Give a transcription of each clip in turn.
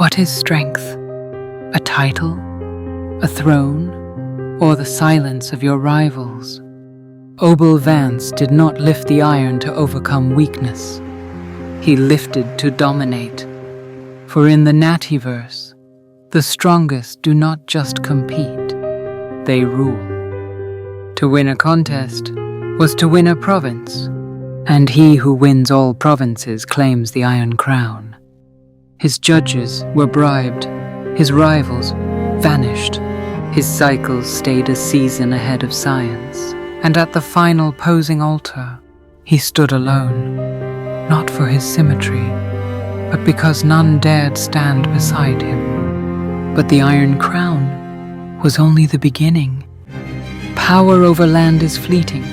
What is strength? A title? A throne? Or the silence of your rivals? Obel Vance did not lift the iron to overcome weakness. He lifted to dominate. For in the Nattyverse, the strongest do not just compete, they rule. To win a contest was to win a province, and he who wins all provinces claims the Iron Crown. His judges were bribed, his rivals vanished, his cycles stayed a season ahead of science, and at the final posing altar, he stood alone, not for his symmetry, but because none dared stand beside him. But the Iron Crown was only the beginning. Power over land is fleeting,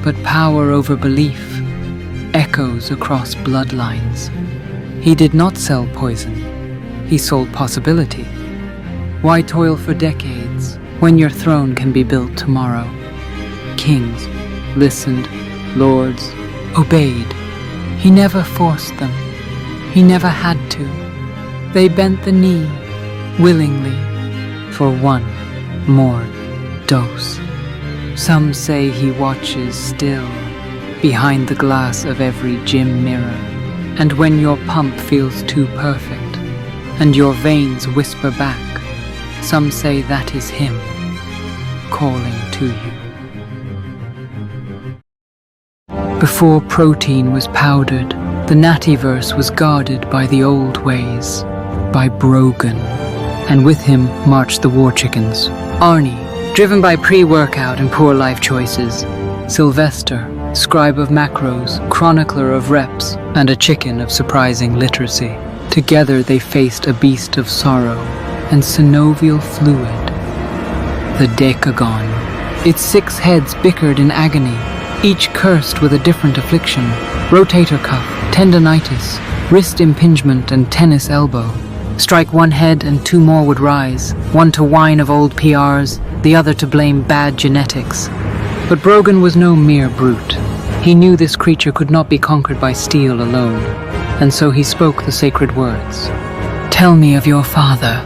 but power over belief echoes across bloodlines. He did not sell poison, he sold possibility. Why toil for decades when your throne can be built tomorrow? Kings listened, lords obeyed. He never forced them, he never had to. They bent the knee willingly for one more dose. Some say he watches still behind the glass of every gym mirror. And when your pump feels too perfect and your veins whisper back, some say that is him calling to you. Before protein was powdered, the Nattyverse was guarded by the old ways, by Brogan, and with him marched the war chickens. Arnie, driven by pre-workout and poor life choices. Sylvester, scribe of macros, chronicler of reps, and a chicken of surprising literacy. Together they faced a beast of sorrow and synovial fluid, the Decagon. Its 6 heads bickered in agony, each cursed with a different affliction: rotator cuff, tendinitis, wrist impingement, and tennis elbow. Strike one head and 2 more would rise, one to whine of old PRs, the other to blame bad genetics. But Brogan was no mere brute. He knew this creature could not be conquered by steel alone, and so he spoke the sacred words. "Tell me of your father."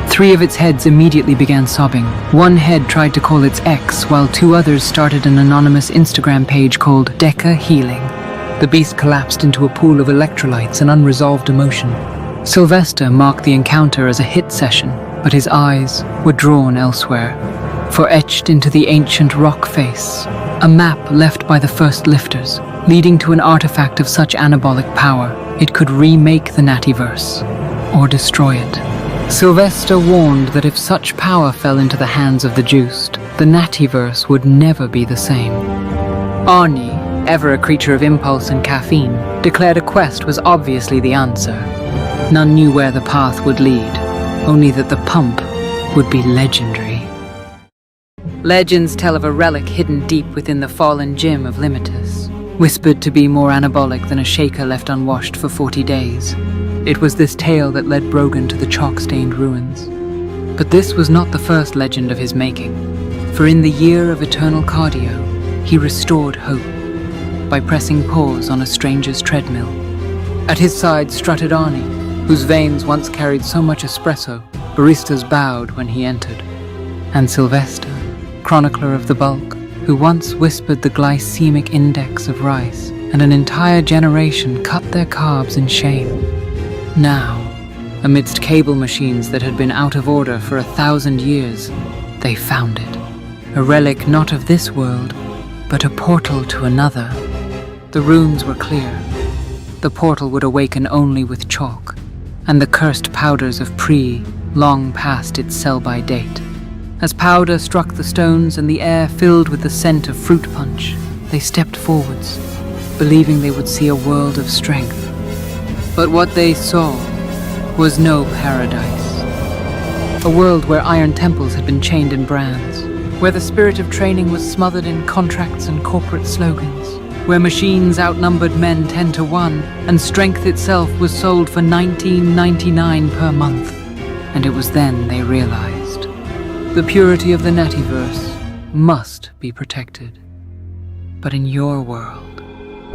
3 of its heads immediately began sobbing. One head tried to call its ex, while 2 others started an anonymous Instagram page called Deca Healing. The beast collapsed into a pool of electrolytes and unresolved emotion. Sylvester marked the encounter as a hit session, but his eyes were drawn elsewhere. For etched into the ancient rock face, a map left by the first lifters, leading to an artifact of such anabolic power, it could remake the Nattyverse, or destroy it. Sylvester warned that if such power fell into the hands of the juiced, the Nattyverse would never be the same. Arnie, ever a creature of impulse and caffeine, declared a quest was obviously the answer. None knew where the path would lead, only that the pump would be legendary. Legends tell of a relic hidden deep within the fallen gym of Limitus, whispered to be more anabolic than a shaker left unwashed for 40 days. It was this tale that led Brogan to the chalk-stained ruins. But this was not the first legend of his making, for in the year of eternal cardio, he restored hope by pressing pause on a stranger's treadmill. At his side strutted Arnie, whose veins once carried so much espresso, baristas bowed when he entered. And Sylvester, chronicler of the bulk, who once whispered the glycemic index of rice, and an entire generation cut their carbs in shame. Now, amidst cable machines that had been out of order for 1,000 years, they found it. A relic not of this world, but a portal to another. The runes were clear. The portal would awaken only with chalk, and the cursed powders of long past its sell-by date. As powder struck the stones and the air filled with the scent of fruit punch, they stepped forwards, believing they would see a world of strength. But what they saw was no paradise. A world where iron temples had been chained in brands, where the spirit of training was smothered in contracts and corporate slogans, where machines outnumbered men 10 to 1, and strength itself was sold for $19.99 per month. And it was then they realized the purity of the Nattyverse must be protected. But in your world,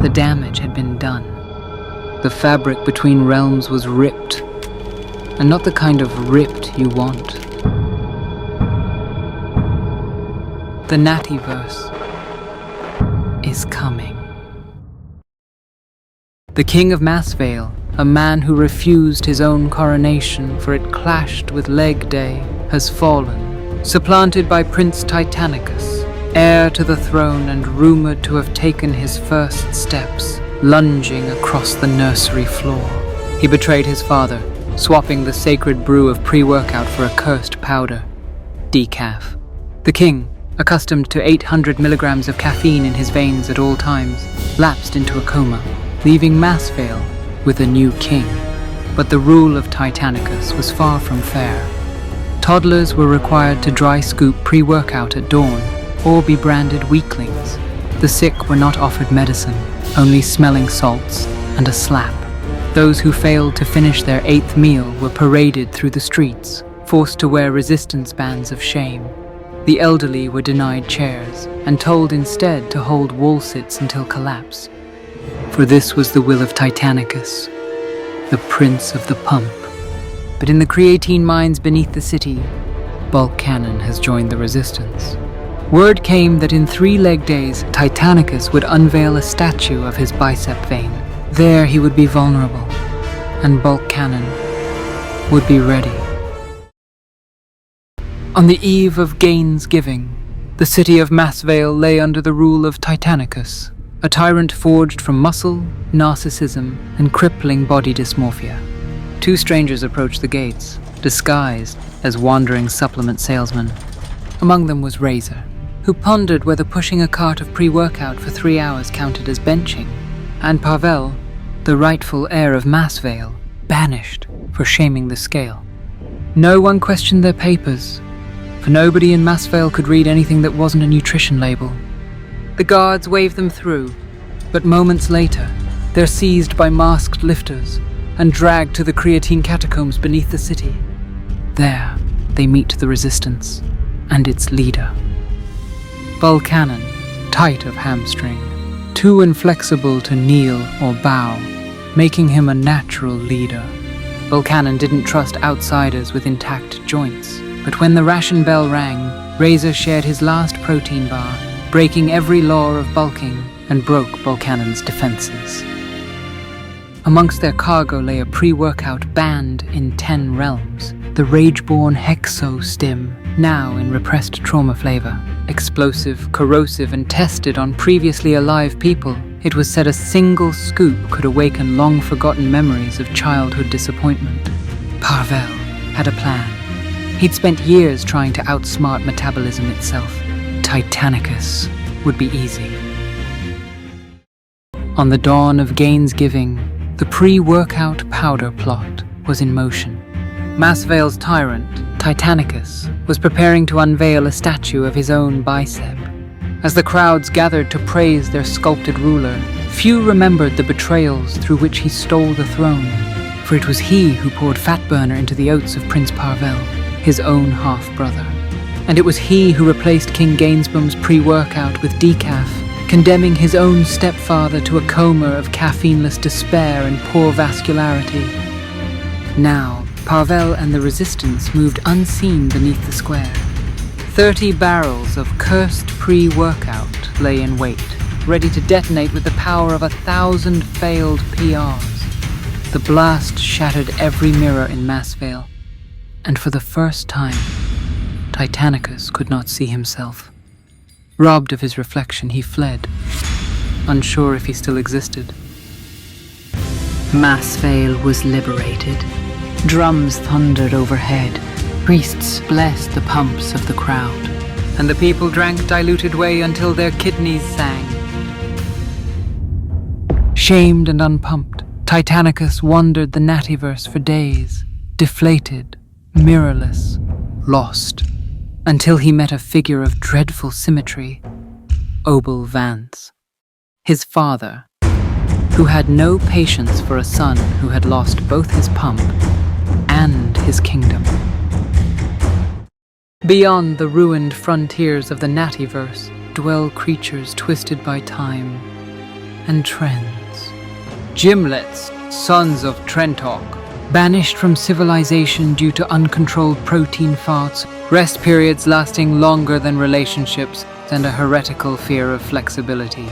the damage had been done. The fabric between realms was ripped. and not the kind of ripped you want. The Nattyverse is coming. The king of Massvale, a man who refused his own coronation for it clashed with leg day, has fallen, supplanted by Prince Titanicus, heir to the throne and rumored to have taken his first steps, lunging across the nursery floor. He betrayed his father, swapping the sacred brew of pre-workout for a cursed powder, decaf. The king, accustomed to 800 milligrams of caffeine in his veins at all times, lapsed into a coma, leaving Massvale with a new king. But the rule of Titanicus was far from fair. Toddlers were required to dry scoop pre-workout at dawn, or be branded weaklings. The sick were not offered medicine, only smelling salts and a slap. Those who failed to finish their 8th meal were paraded through the streets, forced to wear resistance bands of shame. The elderly were denied chairs and told instead to hold wall sits until collapse. For this was the will of Titanicus, the prince of the pump. But in the creatine mines beneath the city, Bulk Cannon has joined the resistance. Word came that in 3 leg days, Titanicus would unveil a statue of his bicep vein. There he would be vulnerable, and Bulk Cannon would be ready. On the eve of Gainsgiving, the city of Massvale lay under the rule of Titanicus, a tyrant forged from muscle, narcissism, and crippling body dysmorphia. 2 strangers approached the gates, disguised as wandering supplement salesmen. Among them was Razor, who pondered whether pushing a cart of pre-workout for 3 hours counted as benching, and Parvel, the rightful heir of Massvale, banished for shaming the scale. No one questioned their papers, for nobody in Massvale could read anything that wasn't a nutrition label. The guards waved them through, but moments later, they're seized by masked lifters and dragged to the creatine catacombs beneath the city. There, they meet the resistance and its leader. Bulk Cannon, tight of hamstring, too inflexible to kneel or bow, making him a natural leader. Bulk Cannon didn't trust outsiders with intact joints, but when the ration bell rang, Razor shared his last protein bar, breaking every law of bulking, and broke Bulk Cannon's defenses. Amongst their cargo lay a pre-workout banned in 10 realms, the Rageborn Hexo Stim, now in repressed trauma flavor. Explosive, corrosive, and tested on previously alive people, it was said a single scoop could awaken long-forgotten memories of childhood disappointment. Parvel had a plan. He'd spent years trying to outsmart metabolism itself. Titanicus would be easy. On the dawn of Gainsgiving, the pre-workout powder plot was in motion. Massvale's tyrant, Titanicus, was preparing to unveil a statue of his own bicep. As the crowds gathered to praise their sculpted ruler, few remembered the betrayals through which he stole the throne, for it was he who poured fat burner into the oats of Prince Parvel, his own half-brother. And it was he who replaced King Gainsboom's pre-workout with decaf, condemning his own stepfather to a coma of caffeineless despair and poor vascularity. Now, Parvel and the resistance moved unseen beneath the square. 30 barrels of cursed pre-workout lay in wait, ready to detonate with the power of 1,000 failed PRs. The blast shattered every mirror in Massvale, and for the first time, Titanicus could not see himself. Robbed of his reflection, he fled, unsure if he still existed. Massvale was liberated. Drums thundered overhead. Priests blessed the pumps of the crowd. And the people drank diluted whey until their kidneys sang. Shamed and unpumped, Titanicus wandered the Nattyverse for days, deflated, mirrorless, lost, until he met a figure of dreadful symmetry, Obel Vance, his father, who had no patience for a son who had lost both his pump and his kingdom. Beyond the ruined frontiers of the Nattyverse dwell creatures twisted by time and trends. Gymlets, sons of Trentok, Banished from civilization due to uncontrolled protein farts, rest periods lasting longer than relationships, and a heretical fear of flexibility.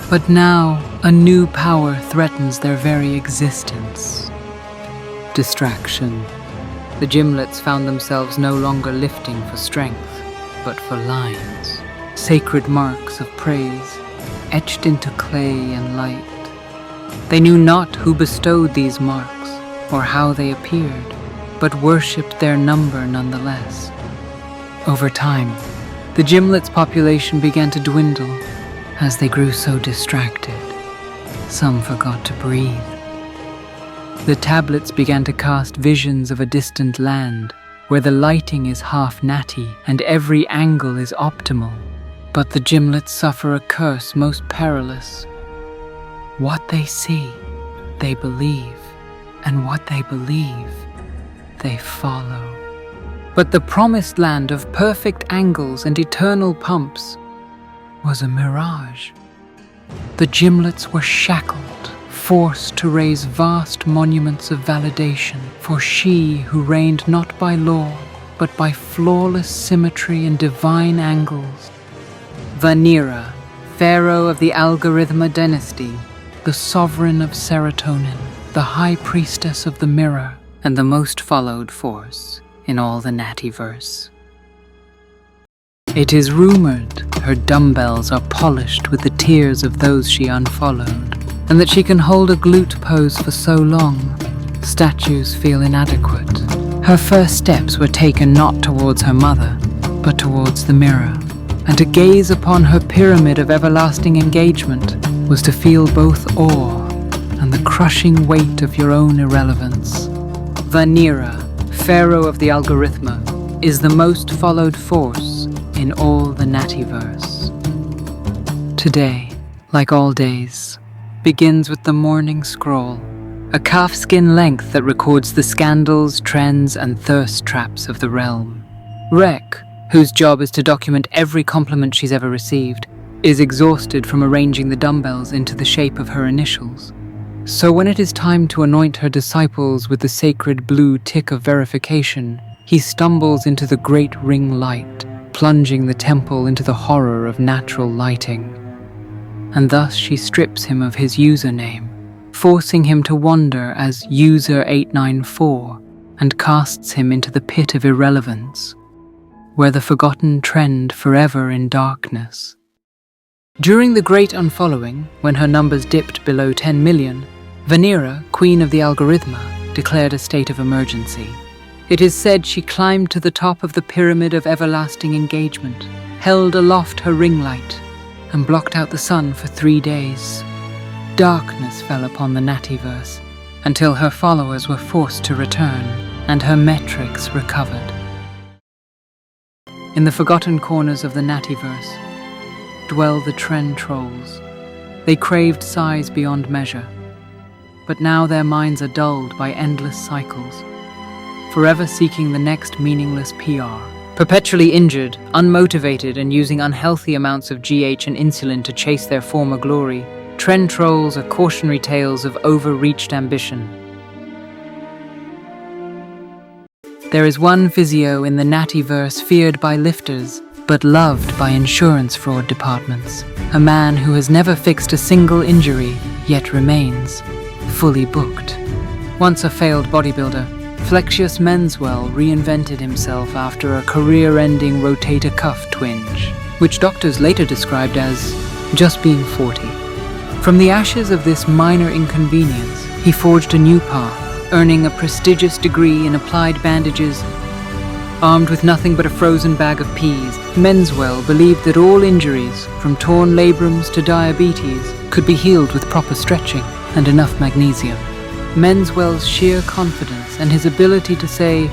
But now, a new power threatens their very existence. Distraction. The gymlets found themselves no longer lifting for strength, but for lines, sacred marks of praise, etched into clay and light. They knew not who bestowed these marks, or how they appeared, but worshipped their number nonetheless. Over time, the gymlet's population began to dwindle as they grew so distracted. Some forgot to breathe. The tablets began to cast visions of a distant land where the lighting is half natty and every angle is optimal. But the gymlets suffer a curse most perilous. What they see, they believe, and what they believe, they follow. But the promised land of perfect angles and eternal pumps was a mirage. The gymlets were shackled, forced to raise vast monuments of validation for she who reigned not by law, but by flawless symmetry and divine angles. Vanyra, pharaoh of the Algorithma dynasty, the sovereign of serotonin, the high priestess of the mirror, and the most followed force in all the Nattyverse. It is rumored her dumbbells are polished with the tears of those she unfollowed, and that she can hold a glute pose for so long, statues feel inadequate. Her first steps were taken not towards her mother, but towards the mirror, and to gaze upon her pyramid of everlasting engagement was to feel both awe and the crushing weight of your own irrelevance. Vanyra, pharaoh of the Algorithma, is the most followed force in all the Nattyverse. Today, like all days, begins with the morning scroll, a calfskin length that records the scandals, trends, and thirst traps of the realm. Rek, whose job is to document every compliment she's ever received, is exhausted from arranging the dumbbells into the shape of her initials. So when it is time to anoint her disciples with the sacred blue tick of verification, he stumbles into the great ring light, plunging the temple into the horror of natural lighting. And thus she strips him of his username, forcing him to wander as User894, and casts him into the pit of irrelevance, where the forgotten trend forever in darkness. During the Great Unfollowing, when her numbers dipped below 10 million, Vanyra, queen of the Algorithma, declared a state of emergency. It is said she climbed to the top of the pyramid of everlasting engagement, held aloft her ring light, and blocked out the sun for 3 days. Darkness fell upon the Nattyverse, until her followers were forced to return, and her metrics recovered. In the forgotten corners of the Nattyverse dwell the Tren trolls. They craved size beyond measure, but now their minds are dulled by endless cycles, forever seeking the next meaningless PR. Perpetually injured, unmotivated, and using unhealthy amounts of GH and insulin to chase their former glory, Tren trolls are cautionary tales of overreached ambition. There is one physio in the Nattyverse feared by lifters, but loved by insurance fraud departments. A man who has never fixed a single injury, yet remains fully booked. Once a failed bodybuilder, Flexius Massvale reinvented himself after a career-ending rotator cuff twinge, which doctors later described as just being 40. From the ashes of this minor inconvenience, he forged a new path, earning a prestigious degree in applied bandages. Armed with nothing but a frozen bag of peas, Massvale believed that all injuries, from torn labrums to diabetes, could be healed with proper stretching and enough magnesium. Massvale's sheer confidence and his ability to say,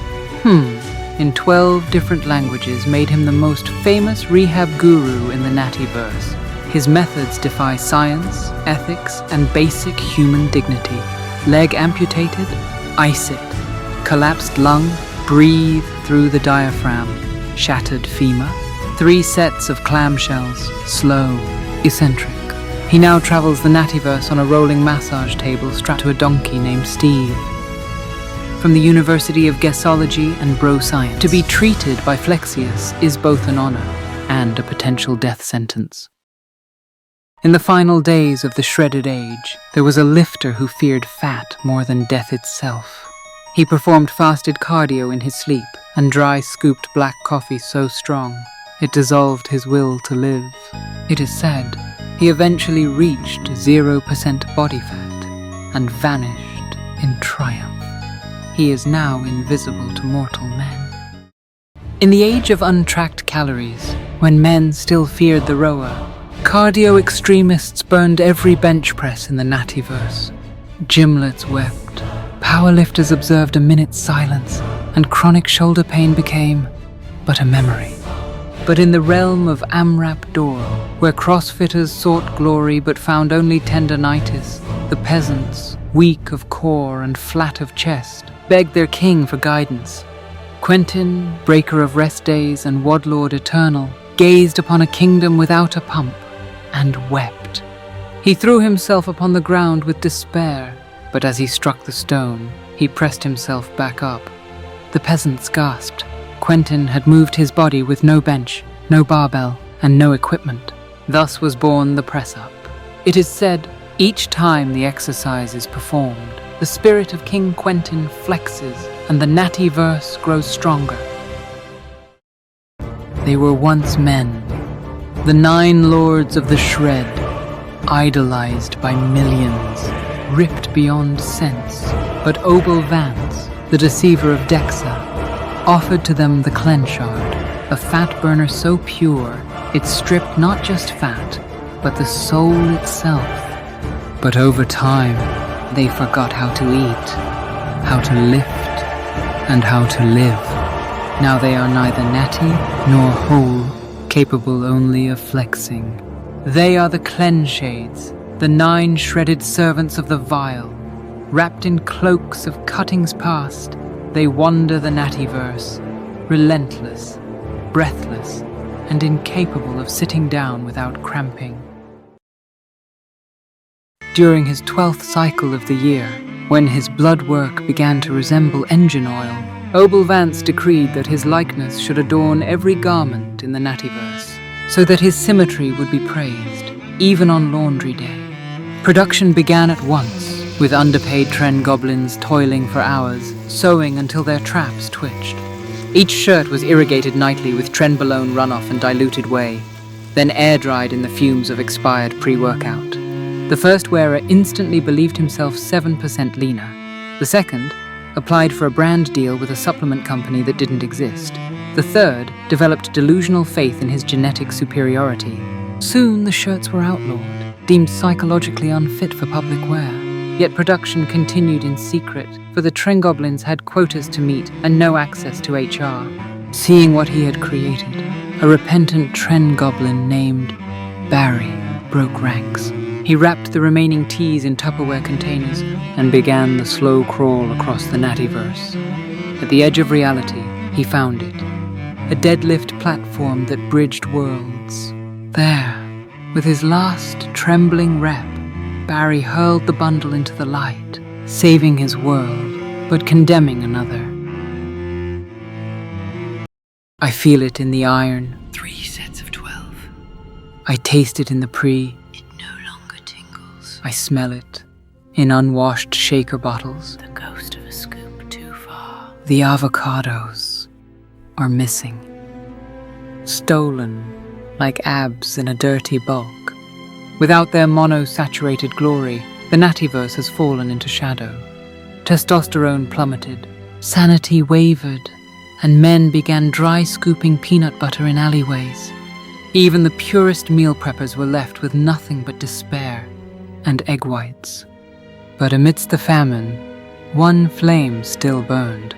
in 12 different languages made him the most famous rehab guru in the Nattyverse. His methods defy science, ethics, and basic human dignity. Leg amputated? Ice it. Collapsed lung? Breathe through the diaphragm. Shattered femur? 3 sets of clamshells. Slow. Eccentric. He now travels the Nattyverse on a rolling massage table strapped to a donkey named Steve. from the University of Gesology and Broscience. To be treated by Flexius is both an honor and a potential death sentence. In the final days of the Shredded Age, there was a lifter who feared fat more than death itself. He performed fasted cardio in his sleep and dry scooped black coffee so strong it dissolved his will to live. It is said he eventually reached 0% body fat and vanished in triumph. He is now invisible to mortal men. In the age of untracked calories, when men still feared the rower, cardio extremists burned every bench press in the Nattyverse. Gymlets wept, powerlifters observed a minute's silence, and chronic shoulder pain became but a memory. But in the realm of Amrap Dor, where crossfitters sought glory but found only tendonitis, the peasants, weak of core and flat of chest, begged their king for guidance. Quentin, breaker of rest days and wadlord eternal, gazed upon a kingdom without a pump, and wept. He threw himself upon the ground with despair, but as he struck the stone, he pressed himself back up. The peasants gasped. Quentin had moved his body with no bench, no barbell, and no equipment. Thus was born the press-up. It is said, each time the exercise is performed, the spirit of King Quentin flexes and the Nattyverse grows stronger. They were once men, the 9 lords of the shred, idolized by millions, ripped beyond sense. But Obel Vance, the deceiver of Dexa, offered to them the Clen-shade, a fat burner so pure it stripped not just fat, but the soul itself. But over time, they forgot how to eat, how to lift, and how to live. Now they are neither natty nor whole, capable only of flexing. They are the Clen-shades, the 9 shredded servants of the vile. Wrapped in cloaks of cuttings past, they wander the Nattyverse, relentless, breathless, and incapable of sitting down without cramping. During his 12th cycle of the year, when his blood work began to resemble engine oil, Obel Vance decreed that his likeness should adorn every garment in the Nattyverse, so that his symmetry would be praised, even on laundry day. Production began at once, with underpaid Tren goblins toiling for hours, sewing until their traps twitched. Each shirt was irrigated nightly with Tren-bologna runoff and diluted whey, then air-dried in the fumes of expired pre-workout. The first wearer instantly believed himself 7% leaner. The second applied for a brand deal with a supplement company that didn't exist. The third developed delusional faith in his genetic superiority. Soon the shirts were outlawed, deemed psychologically unfit for public wear. Yet production continued in secret, for the Tren goblins had quotas to meet and no access to HR. Seeing what he had created, a repentant Tren goblin named Barry broke ranks. He wrapped the remaining teas in Tupperware containers and began the slow crawl across the Nattyverse. At the edge of reality, he found it, a deadlift platform that bridged worlds. There, with his last trembling rep, Barry hurled the bundle into the light, saving his world, but condemning another. I feel it in the iron. 3 sets of 12. I taste it in the pre. It no longer tingles. I smell it in unwashed shaker bottles. The ghost of a scoop too far. The avocados are missing. Stolen like abs in a dirty bulk. Without their mono-saturated glory, the Nattyverse has fallen into shadow. Testosterone plummeted, sanity wavered, and men began dry scooping peanut butter in alleyways. Even the purest meal preppers were left with nothing but despair and egg whites. But amidst the famine, one flame still burned.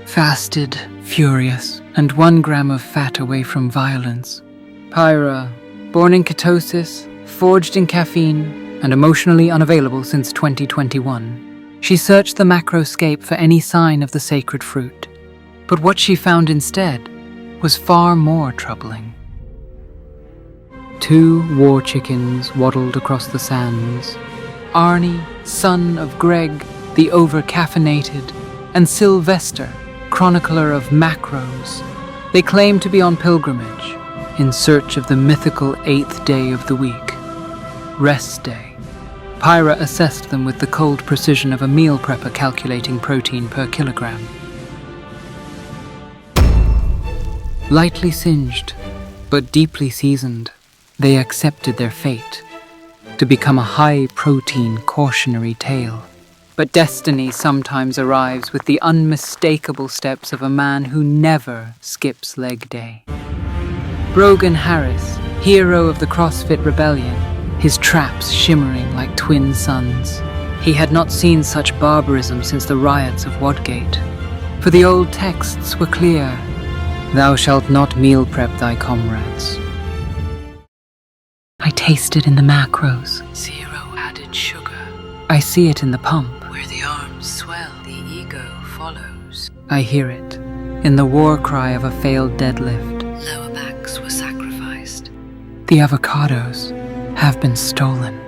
Fasted, furious, and 1 gram of fat away from violence. Pyra, born in ketosis, forged in caffeine, and emotionally unavailable since 2021. She searched the macroscape for any sign of the sacred fruit. But what she found instead was far more troubling. 2 war chickens waddled across the sands. Arnie, son of Greg, the over-caffeinated, and Sylvester, chronicler of macros. They claimed to be on pilgrimage, in search of the mythical 8th day of the week, rest day. Pyra assessed them with the cold precision of a meal prepper calculating protein per kilogram. Lightly singed, but deeply seasoned, they accepted their fate, to become a high-protein cautionary tale. But destiny sometimes arrives with the unmistakable steps of a man who never skips leg day. Brogan Harris, hero of the CrossFit Rebellion, his traps shimmering like twin suns. He had not seen such barbarism since the riots of Wadgate. For the old texts were clear, "Thou shalt not meal prep thy comrades." I taste it in the macros. 0 added sugar. I see it in the pump. Where the arms swell, the ego follows. I hear it in the war cry of a failed deadlift. Lower backs were sacrificed. The avocados have been stolen.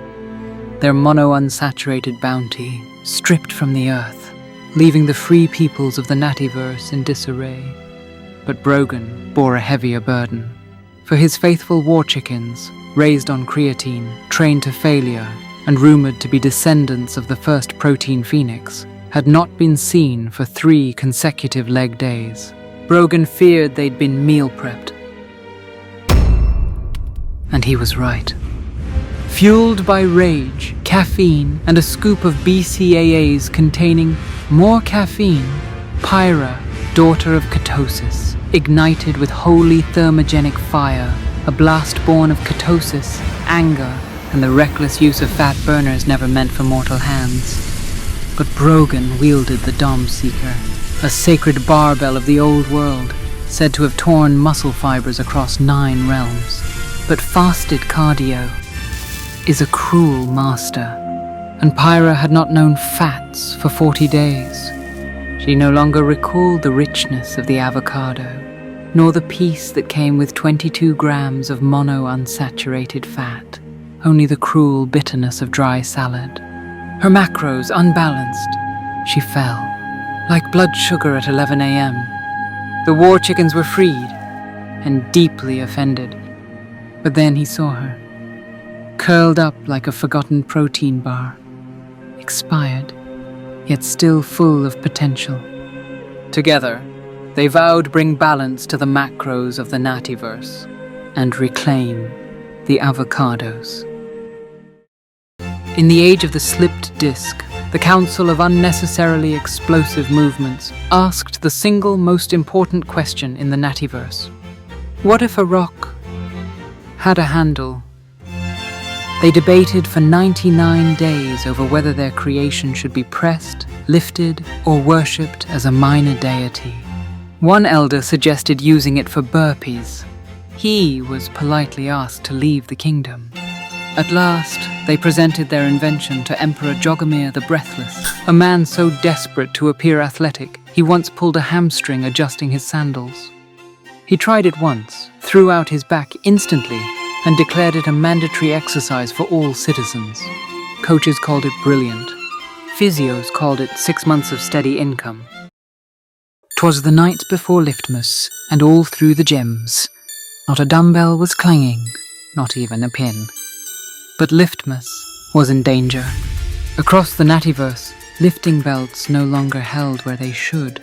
Their mono-unsaturated bounty stripped from the earth, leaving the free peoples of the Nattyverse in disarray. But Brogan bore a heavier burden. For his faithful war chickens, raised on creatine, trained to failure, and rumored to be descendants of the first protein phoenix, had not been seen for 3 consecutive leg days. Brogan feared they'd been meal prepped. And he was right. Fueled by rage, caffeine, and a scoop of BCAAs containing more caffeine, Pyra, daughter of ketosis, ignited with holy thermogenic fire, a blast born of ketosis, anger, and the reckless use of fat burners never meant for mortal hands. But Brogan wielded the Dom Seeker, a sacred barbell of the old world, said to have torn muscle fibers across 9 realms. But fasted cardio is a cruel master, and Pyra had not known fats for 40 days. She no longer recalled the richness of the avocado, nor the peace that came with 22 grams of mono-unsaturated fat, only the cruel bitterness of dry salad. Her macros unbalanced, she fell, like blood sugar at 11 a.m. The war chickens were freed, and deeply offended. But then he saw her, curled up like a forgotten protein bar, expired, yet still full of potential. Together, they vowed bring balance to the macros of the Nattyverse and reclaim the avocados. In the age of the slipped disc, the Council of Unnecessarily Explosive Movements asked the single most important question in the Nattyverse. What if a rock had a handle? They debated for 99 days over whether their creation should be pressed, lifted, or worshipped as a minor deity. One elder suggested using it for burpees. He was politely asked to leave the kingdom. At last, they presented their invention to Emperor Jogomir the Breathless, a man so desperate to appear athletic, he once pulled a hamstring adjusting his sandals. He tried it once, threw out his back instantly, and declared it a mandatory exercise for all citizens. Coaches called it brilliant. Physios called it 6 months of steady income. 'Twas the night before Liftmas, and all through the gyms, not a dumbbell was clanging, not even a pin. But Liftmas was in danger. Across the Nattyverse, lifting belts no longer held where they should.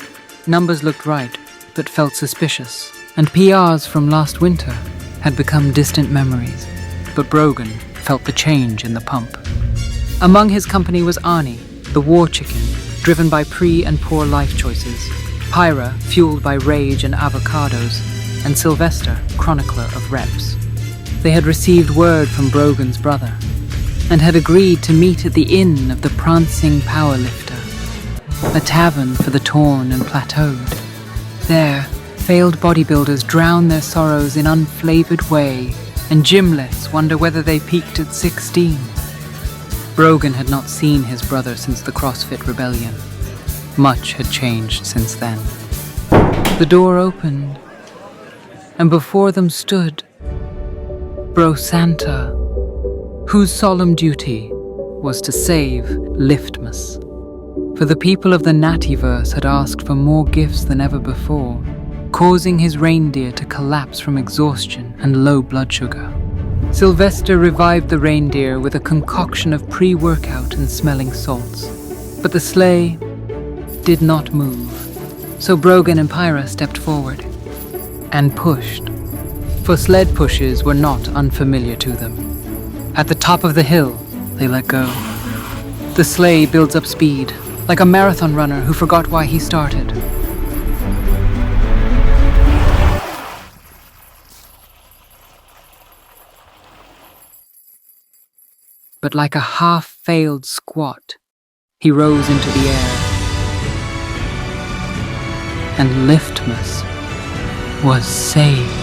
Numbers looked right, but felt suspicious, and PRs from last winter had become distant memories. But Brogan felt the change in the pump. Among his company was Arnie, the war chicken, driven by pre- and poor life choices, Pyra, fueled by rage and avocados, and Sylvester, chronicler of reps. They had received word from Brogan's brother, and had agreed to meet at the Inn of the Prancing Powerlifter, a tavern for the torn and plateaued. There, failed bodybuilders drown their sorrows in unflavored whey, and gymlets wonder whether they peaked at 16. Brogan had not seen his brother since the CrossFit Rebellion. Much had changed since then. The door opened, and before them stood Bro Santa, whose solemn duty was to save Liftmas. For the people of the Nattyverse had asked for more gifts than ever before, causing his reindeer to collapse from exhaustion and low blood sugar. Sylvester revived the reindeer with a concoction of pre-workout and smelling salts. But the sleigh did not move, so Brogan and Pyra stepped forward and pushed, for sled pushes were not unfamiliar to them. At the top of the hill, they let go. The sleigh builds up speed, like a marathon runner who forgot why he started. But like a half-failed squat, he rose into the air. And Liftmas was saved.